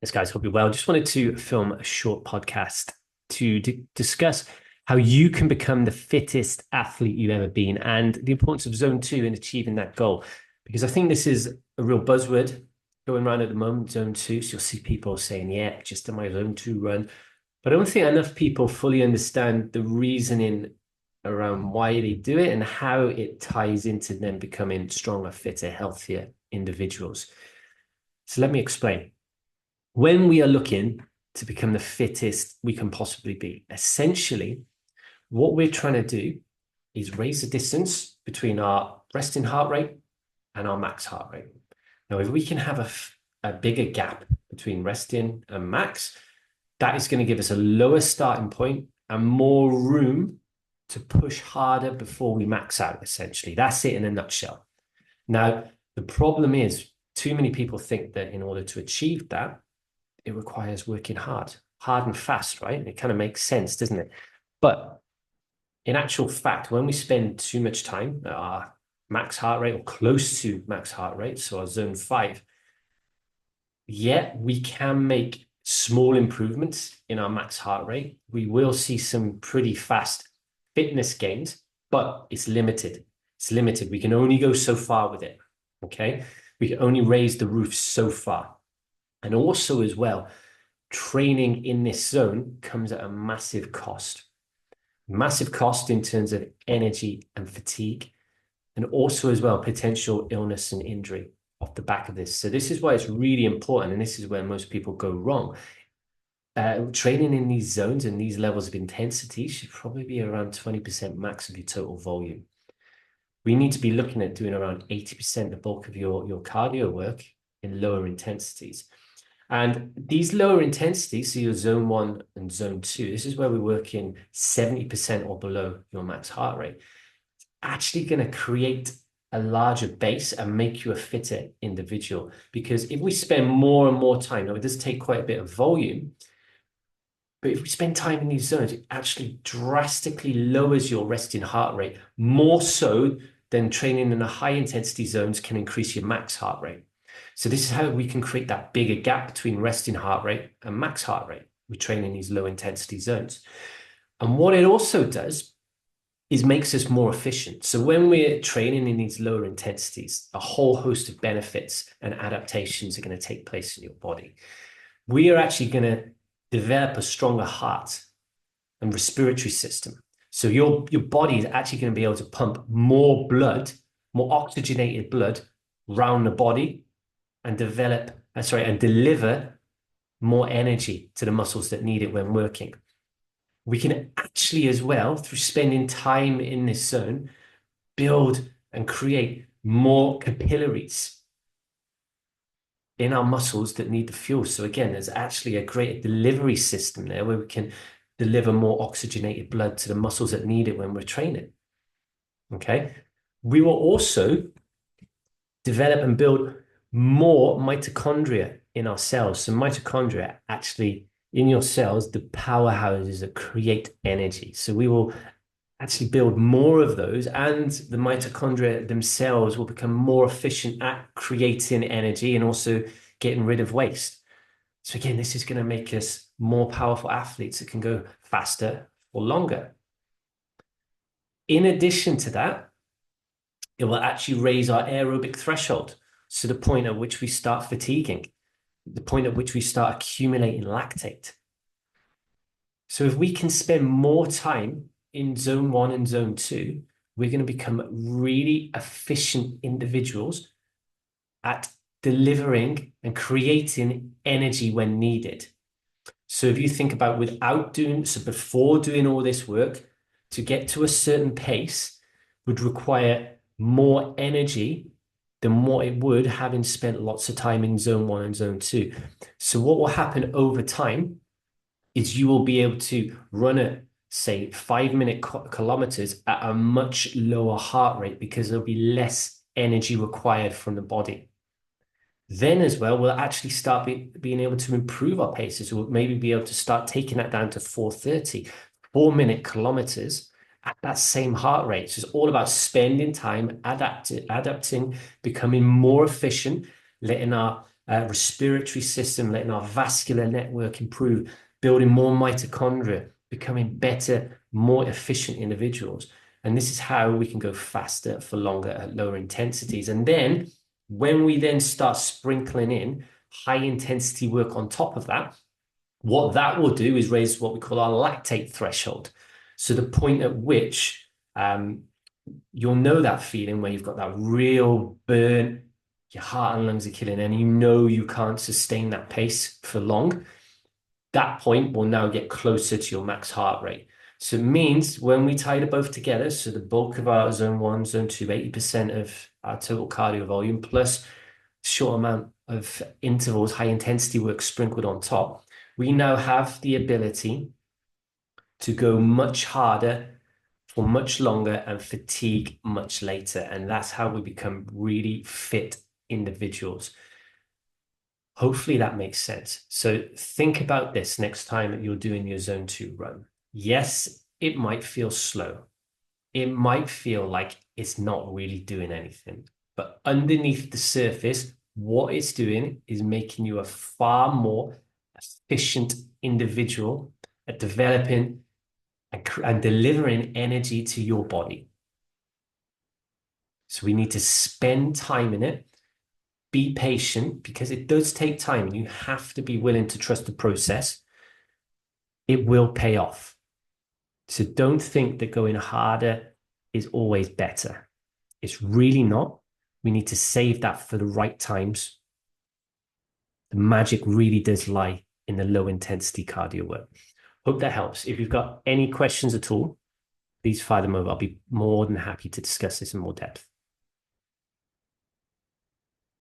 Yes, guys, hope you're well. Just wanted to film a short podcast to discuss how you can become the fittest athlete you've ever been and the importance of zone two in achieving that goal. Because I think this is a real buzzword going around at the moment, zone two. So you'll see people saying, yeah, just in my zone two run. But I don't think enough people fully understand the reasoning around why they do it and how it ties into them becoming stronger, fitter, healthier individuals. So let me explain. When we are looking to become the fittest we can possibly be, essentially, what we're trying to do is raise the distance between our resting heart rate and our max heart rate. Now, if we can have a bigger gap between resting and max, that is going to give us a lower starting point and more room to push harder before we max out, essentially. That's it in a nutshell. Now, the problem is too many people think that in order to achieve that, it requires working hard and fast, right? It kind of makes sense, doesn't it? But in actual fact, when we spend too much time at our max heart rate or close to max heart rate, so our zone five, yeah, we can make small improvements in our max heart rate. We will see some pretty fast fitness gains, but it's limited. It's limited. We can only go so far with it. Okay. We can only raise the roof so far. And also, as well, training in this zone comes at a massive cost. Massive cost in terms of energy and fatigue, and also, as well, potential illness and injury off the back of this. So, this is why it's really important, and this is where most people go wrong. Training in these zones and these levels of intensity should probably be around 20% max of your total volume. We need to be looking at doing around 80% the bulk of your cardio work in lower intensities. And these lower intensities, so your zone one and zone two, this is where we're working 70% or below your max heart rate. It's actually going to create a larger base and make you a fitter individual. Because if we spend more and more time, now it does take quite a bit of volume, but if we spend time in these zones, it actually drastically lowers your resting heart rate, more so than training in the high intensity zones can increase your max heart rate. So this is how we can create that bigger gap between resting heart rate and max heart rate. We train in these low intensity zones. And what it also does is makes us more efficient. So when we're training in these lower intensities, a whole host of benefits and adaptations are going to take place in your body. We are actually going to develop a stronger heart and respiratory system. So your body is actually going to be able to pump more blood, more oxygenated blood around the body and deliver more energy to the muscles that need it when working. We can actually, as well, through spending time in this zone, build and create more capillaries in our muscles that need the fuel. So again, there's actually a great delivery system there where we can deliver more oxygenated blood to the muscles that need it when we're training. Okay. We will also develop and build more mitochondria in our cells. So mitochondria actually in your cells, the powerhouses that create energy. So we will actually build more of those, and the mitochondria themselves will become more efficient at creating energy and also getting rid of waste. So again, this is going to make us more powerful athletes that can go faster or longer. In addition to that, it will actually raise our aerobic threshold. So the point at which we start fatiguing, the point at which we start accumulating lactate. So if we can spend more time in zone one and zone two, we're going to become really efficient individuals at delivering and creating energy when needed. So if you think about before doing all this work, to get to a certain pace would require more energy than what it would having spent lots of time in zone one and zone two. So what will happen over time is you will be able to run at, say, 5-minute kilometers at a much lower heart rate because there'll be less energy required from the body. Then as well, we'll actually start being able to improve our paces. We'll maybe be able to start taking that down to 4:30, 4-minute kilometers at that same heart rate. So it's all about spending time adapting, becoming more efficient, letting our respiratory system, letting our vascular network improve, building more mitochondria, becoming better, more efficient individuals. And this is how we can go faster for longer at lower intensities. And then when we then start sprinkling in high intensity work on top of that, what that will do is raise what we call our lactate threshold. So the point at which you'll know that feeling where you've got that real burn, your heart and lungs are killing, and you know you can't sustain that pace for long. That point will now get closer to your max heart rate. So it means when we tie the both together, so the bulk of our zone 1, zone 2, 80% of our total cardio volume, plus short amount of intervals, high intensity work sprinkled on top, we now have the ability to go much harder for much longer and fatigue much later. And that's how we become really fit individuals. Hopefully that makes sense. So think about this next time you're doing your zone 2 run. Yes, it might feel slow. It might feel like it's not really doing anything. But underneath the surface, what it's doing is making you a far more efficient individual at developing and delivering energy to your body. So we need to spend time in it. Be patient because it does take time and you have to be willing to trust the process. It will pay off. So don't think that going harder is always better. It's really not. We need to save that for the right times. The magic really does lie in the low intensity cardio work. Hope that helps. If you've got any questions at all, please fire them over. I'll be more than happy to discuss this in more depth.